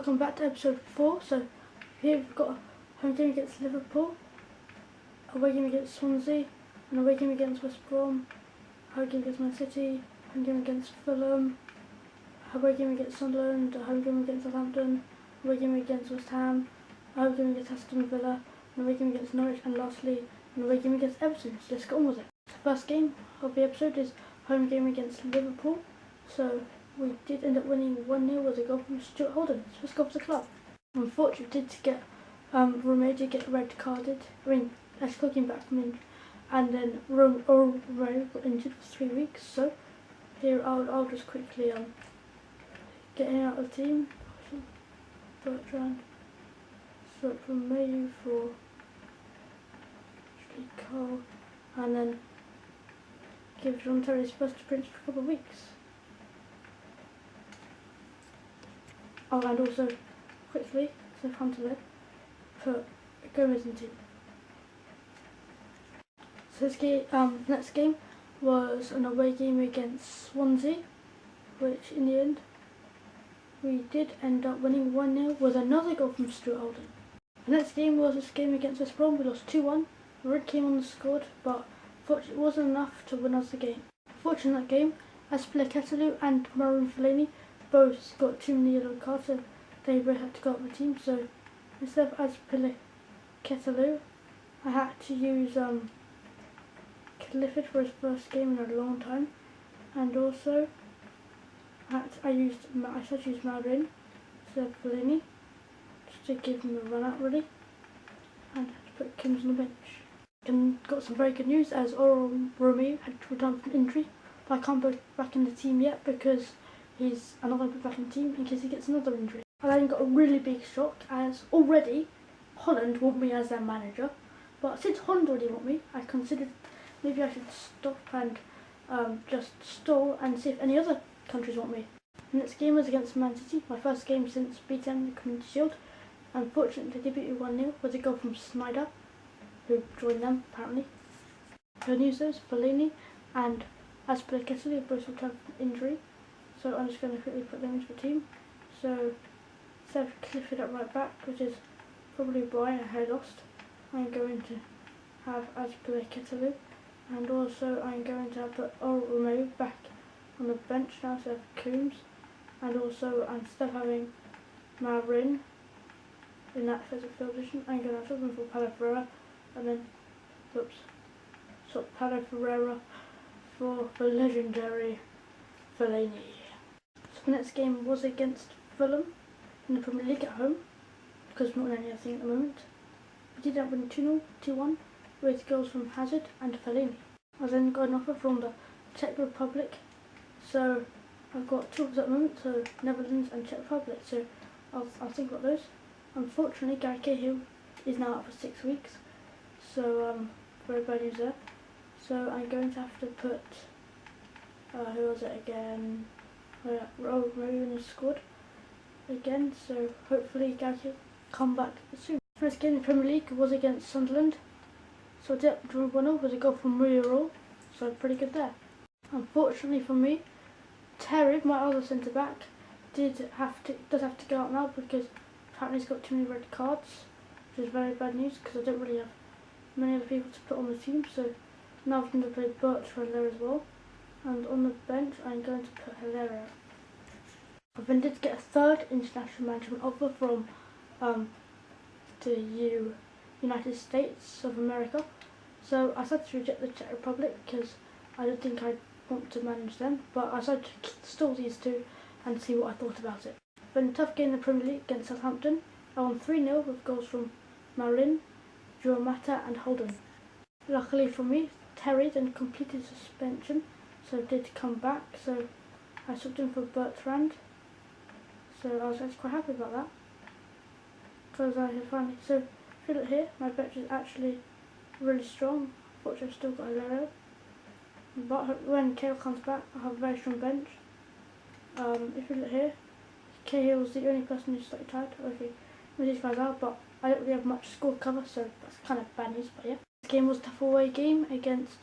welcome back to episode 4. So here we've got a home game against Liverpool, away game against Swansea, an away game against West Brom, home game against Man City, home game against Fulham, away game against Sunderland, a home game against Southampton, away game against West Ham, a home game against Aston Villa, an away game against Norwich, and lastly an away game against Everton. So let's get on with it. The first game of the episode is home game against Liverpool. So we did end up winning 1-0 with a goal from Stuart Holden. So let's go for the club. Unfortunately, did get Romeo did get red carded. Ashko came back from injury, and then Romeo got injured for 3 weeks. So here I'll just quickly get him out of the team. Bertrand, swap Romeo for Cole, and then give John Terry's first appearance for a couple of weeks. Oh, and also quickly, so come to it, put Gomez in the team. So this game, next game was an away game against Swansea, which in the end we did end up winning 1-0 with another goal from Stuart Holden. The next game was this game against West Brom. We lost 2-1. Red came on and scored, but unfortunately it wasn't enough to win us the game. Unfortunately in that game, Aspilicueta and Marouane Fellaini both got too many yellow cards, so they both had to go out of the team. So instead of Aspilicueta, I had to use Clifford for his first game in a long time, and also I tried to use Marouane instead of Fellaini just to give him a run out really, and to put Kims on the bench. And got some very good news as Romeo had returned from injury, but I can't put back in the team yet because I'm not going to put back in the team in case he gets another injury. I then got a really big shock as already Holland want me as their manager, but since Holland already want me, I considered maybe I should stop and just stall and see if any other countries want me. The next game was against Man City, my first game since beating the Community Shield. Unfortunately they beat me 1-0 with a goal from Snyder, who joined them apparently. Good news is Fellaini and Aspilicueta both returned from injury, so I'm just going to quickly put them into the team. So instead of Clifford at right back, which is probably Brian I had lost, I'm going to have Aspilicueta, and also I'm going to put Romeo back on the bench now instead of Coombs, and also instead of having Marouane in that defensive field position, I'm going to swap him for Paulo Ferreira, and then swap Paulo Ferreira for the legendary Fellaini. So the next game was against Fulham in the Premier League at home, because we're not winning anything at the moment. We did end up winning 2-0, 2-1 with goals from Hazard and Fellaini. I then got an offer from the Czech Republic, so I've got 2 offers at the moment, so Netherlands and Czech Republic, so I'll think about those. Unfortunately, Gary Cahill is now out for 6 weeks, so very bad news there. So I'm going to have to put, who was it again? Romeo in the squad again, so hopefully Gary Cahill come back soon. First game in the Premier League was against Sunderland, so I did draw 1-0 with a goal from Muriel, so pretty good there. Unfortunately for me, Terry, my other centre back, does have to go out now because apparently he's got too many red cards, which is very bad news because I don't really have many other people to put on the team. So now I'm going to play Bertrand there as well, and on the bench I'm going to put Herrera. I then did get a third international management offer from the United States of America, so I decided to reject the Czech Republic because I don't think I want to manage them, but I decided to stall these 2 and see what I thought about it. Then a tough game in the Premier League against Southampton. I won 3-0 with goals from Marouane, Mata and Holden. Luckily for me, Terry then completed suspension, so did come back, so I swapped him for Bertrand. So I was actually quite happy about that, because I had finally, so if you look here, my bench is actually really strong. Unfortunately I've still got a Lero, but when Cahill comes back I'll have a very strong bench. If you look here, Cahill's the only person who's slightly tired. Okay, these guys are, but I don't really have much score cover, so that's kind of bad news, but yeah. This game was a tough away game against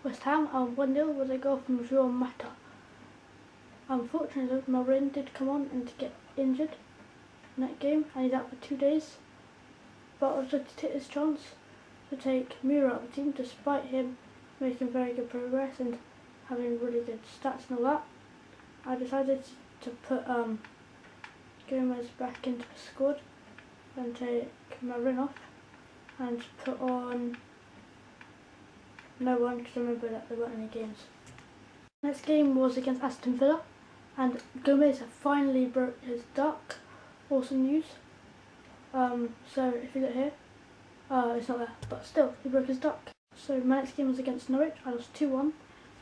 West Ham, 1-0 with a goal from Mata. Unfortunately, Marouane did come on and get injured, in that game and he's out for 2 days. But I decided to take this chance to take Mura out of the team despite him making very good progress and having really good stats and all that. I decided to put Gomez back into the squad and take Marin off and put on no one because I remember that there weren't any games. Next game was against Aston Villa and Gomez finally broke his duck. Awesome news. So if you look here, it's not there, but still he broke his duck. So my next game was against Norwich. I lost 2-1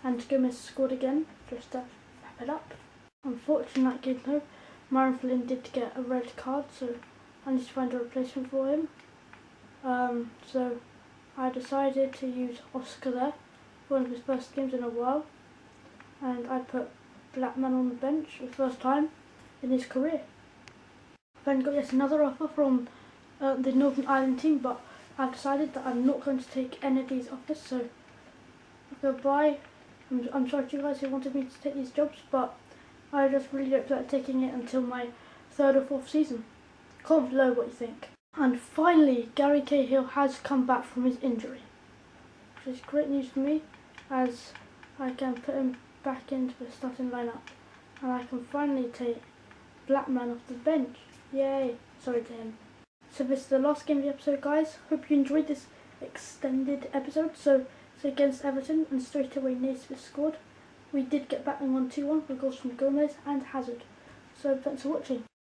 and Gomez scored again just to wrap it up. Unfortunately that game though, Myron Flynn did get a red card, so I need to find a replacement for him. So I decided to use Oscar there, one of his first games in a while, and I put Blackman on the bench for the first time in his career. Then got yet another offer from the Northern Ireland team, but I've decided that I'm not going to take any of these offers, so goodbye. I'm sorry to you guys who wanted me to take these jobs, but I just really don't feel like taking it until my 3rd or 4th season. Comment below what you think. And finally, Gary Cahill has come back from his injury, which is great news for me as I can put him back into the starting lineup and I can finally take Blackman off the bench. Yay! Sorry to him. So this is the last game of the episode, guys. Hope you enjoyed this extended episode. So it's against Everton and straight away Naismith scored. We did get back and won 2-1 with goals from Gomez and Hazard. So thanks for watching.